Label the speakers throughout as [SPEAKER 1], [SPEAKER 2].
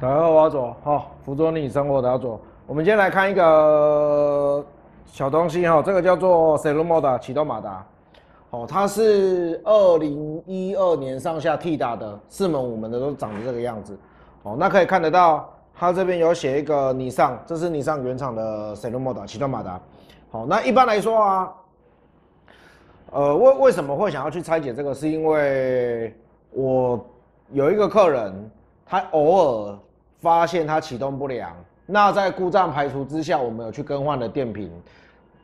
[SPEAKER 1] 大家好，我阿左，好，辅佐你生活的阿左。我们今天来看一个小东西哈，这个叫做 Servomotor 启动马达。哦，它是2012年上下替打的，4门5门的都长得这个样子。哦，那可以看得到，它这边有写一个尼桑，这是尼桑原厂的 Servomotor 启动马达。好，那一般来说啊，为什么会想要去拆解这个？是因为我有一个客人，他偶尔发现它启动不良，那在故障排除之下，我们有去更换了电瓶，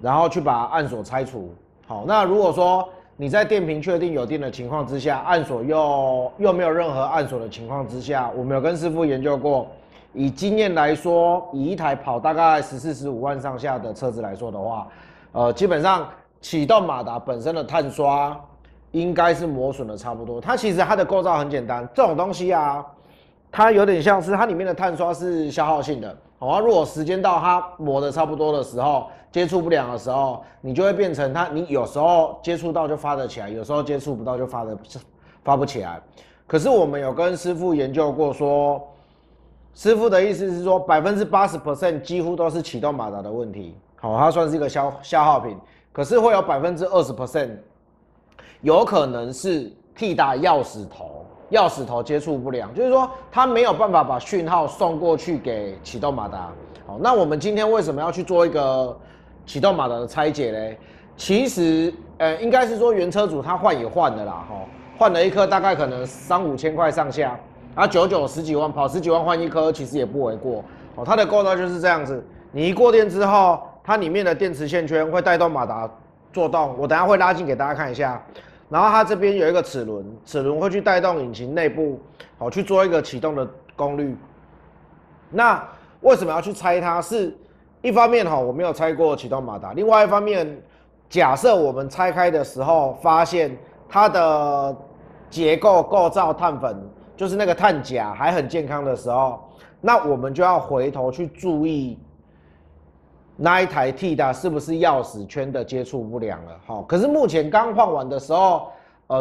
[SPEAKER 1] 然后去把按锁拆除。好，那如果说你在电瓶确定有电的情况之下，按锁又没有任何按锁的情况之下，我们有跟师傅研究过，以经验来说，以一台跑大概14、15万上下的车子来说的话，基本上启动马达本身的碳刷应该是磨损的差不多。它其实它的构造很简单，这种东西啊。它有点像是它里面的碳刷是消耗性的，好，如果时间到它磨的差不多的时候，接触不良的时候，你就会变成你有时候接触到就发得起来，有时候接触不到就发不起来。可是我们有跟师傅研究过说，师傅的意思是说80%几乎都是启动马达的问题，好，它算是一个消耗品，可是会有20%有可能是替打钥匙头接触不良，就是说它没有办法把讯号送过去给启动马达。好，那我们今天为什么要去做一个启动马达的拆解呢？其实，应该是说原车主他换也换了啦，换了一颗大概可能3、5千块上下，10几万跑10几万换一颗，其实也不为过。哦，它的构造就是这样子，你一过电之后，它里面的电池线圈会带动马达做动，我等一下会拉近给大家看一下。然后它这边有一个齿轮，齿轮会去带动引擎内部，好去做一个启动的功率。那为什么要去拆它？是一方面我没有拆过启动马达，另外一方面，假设我们拆开的时候发现它的结构造碳粉，就是那个碳夹还很健康的时候，那我们就要回头去注意。那一台 T 的是不是钥匙圈的接触不良了？好，可是目前刚换完的时候，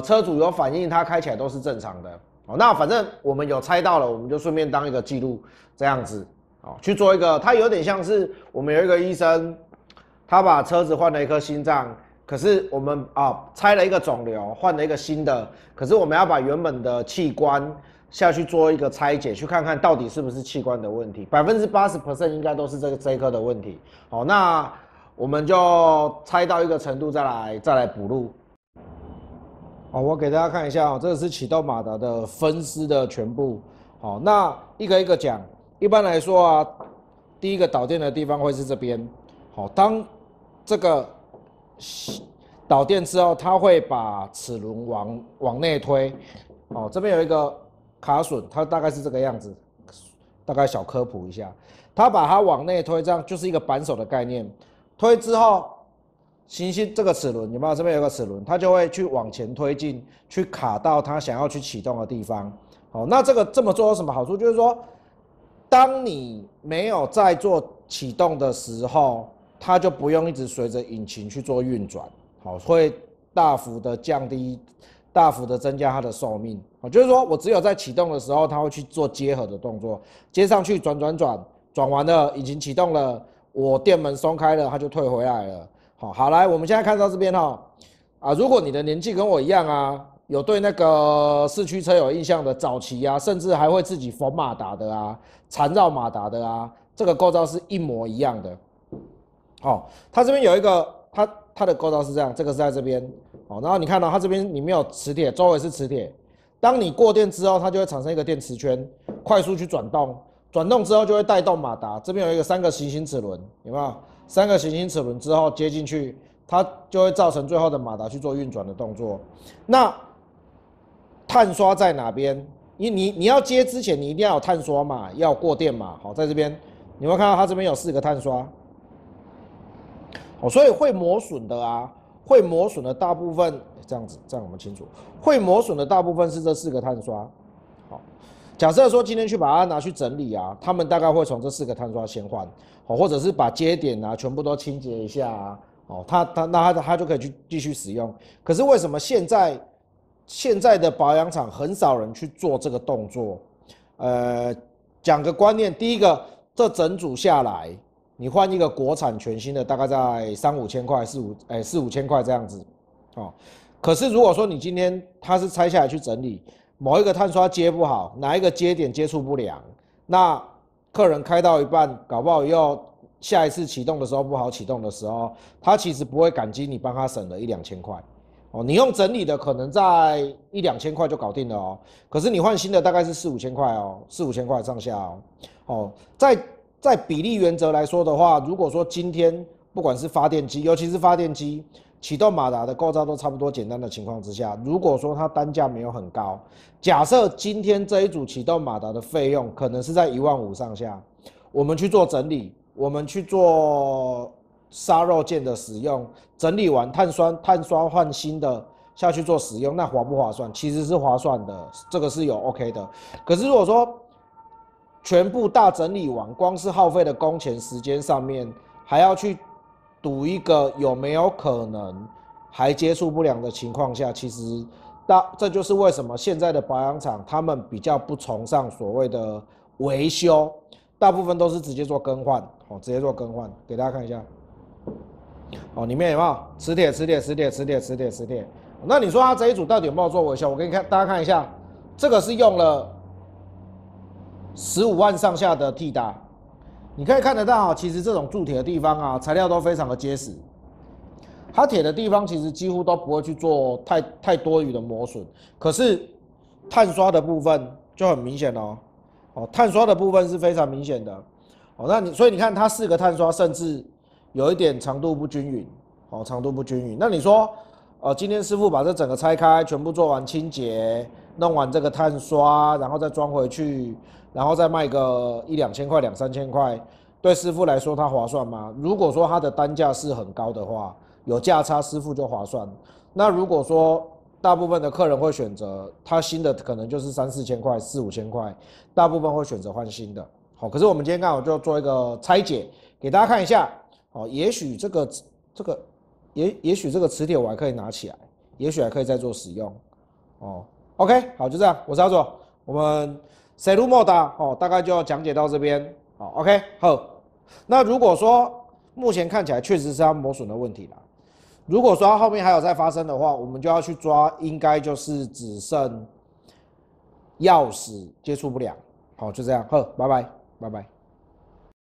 [SPEAKER 1] 车主有反映，它开起来都是正常的。好，那反正我们有拆到了，我们就顺便当一个记录，这样子，好，去做一个，它有点像是我们有一个医生，他把车子换了一颗心脏，可是我们拆了一个肿瘤，换了一个新的，可是我们要把原本的器官下去做一个拆解，去看看到底是不是器官的问题，80%应该都是这一颗的问题。好，那我们就拆到一个程度再来补录。好，我给大家看一下这个是启动马达的分丝的全部。好，那一个一个讲。一般来说啊，第一个导电的地方会是这边。好，当这个导电之后，它会把齿轮往内推。哦，这边有一个卡榫，它大概是这个样子，大概小科普一下，它把它往内推，这样就是一个扳手的概念。推之后，行星这个齿轮有没有？这边有个齿轮，它就会去往前推进，去卡到它想要去启动的地方。好，那这么做有什么好处？就是说，当你没有在做启动的时候，它就不用一直随着引擎去做运转，好，会大幅的降低。大幅的增加它的寿命，就是说我只有在启动的时候，它会去做结合的动作，接上去转完了，引擎启动了，我电门松开了，它就退回来了。好来，我们现在看到这边如果你的年纪跟我一样啊，有对那个四驱车有印象的，早期啊，甚至还会自己缝马达的啊，缠绕马达的啊，这个构造是一模一样的。它这边有一个它的构造是这样，这个是在这边。然后你看到它这边里面有磁铁，周围是磁铁。当你过电之后，它就会产生一个电磁圈，快速去转动，转动之后就会带动马达。这边有一个3个行星齿轮，有没有？3个行星齿轮之后接进去，它就会造成最后的马达去做运转的动作。那碳刷在哪边？你要接之前，你一定要有碳刷嘛，要有过电嘛。好，在这边你会看到它这边有4个碳刷。所以会磨损的啊。会磨损的大部分，这样我们清楚，会磨损的大部分是这4个碳刷。好，假设说今天去把它拿去整理啊，他们大概会从这4个碳刷先换，或者是把接点啊全部都清洁一下啊，它就可以去继续使用。可是为什么现在的保养厂很少人去做这个动作？讲个观念，第一个，这整组下来，你换一个国产全新的，大概在3、5千块、4、5千块这样子，哦。可是如果说你今天它是拆下来去整理，某一个碳刷接不好，哪一个接点接触不良，那客人开到一半，搞不好又下一次启动的时候不好启动的时候，他其实不会感激你帮他省了1、2千块。哦，你用整理的可能在1、2千块就搞定了哦，可是你换新的大概是4、5千块哦，4、5千块上下哦。哦，在比例原则来说的话，如果说今天不管是发电机，尤其是发电机启动马达的构造都差不多简单的情况之下，如果说它单价没有很高，假设今天这一组启动马达的费用可能是在15000上下，我们去做整理，我们去做杀肉件的使用，整理完碳刷换新的下去做使用，那划不划算？其实是划算的，这个是有 OK 的。可是如果说全部大整理完，光是耗费的工钱时间上面，还要去赌一个有没有可能还接触不良的情况下，其实这就是为什么现在的保养厂他们比较不崇尚所谓的维修，大部分都是直接做更换，哦，直接做更换，给大家看一下。哦，里面有没有磁铁？那你说它这一组到底有没有做维修？我给大家看一下，这个是用了15万上下的替搭，你可以看得到，其实这种铸铁的地方啊，材料都非常的结实，它铁的地方其实几乎都不会去做太多余的磨损。可是碳刷的部分就很明显哦，碳刷的部分是非常明显的。哦，所以你看它4个碳刷，甚至有一点长度不均匀，哦，长度不均匀。那你说，今天师傅把这整个拆开，全部做完清洁，弄完这个碳刷，然后再装回去，然后再卖个1、2千块、2、3千块，对师傅来说他划算吗？如果说他的单价是很高的话，有价差，师傅就划算。那如果说大部分的客人会选择他新的，可能就是3、4千块、4、5千块，大部分会选择换新的。好，可是我们今天刚好就做一个拆解，给大家看一下。哦，也许也许这个磁铁我还可以拿起来，也许还可以再做使用。哦 ，OK， 好，就这样，我是阿左，我们 Selu Moda 哦，大概就讲解到这边。好 ，OK， 好。那如果说目前看起来确实是它磨损的问题啦，如果说它后面还有再发生的话，我们就要去抓，应该就是只剩钥匙接触不良。好，就这样，好，拜拜，拜拜。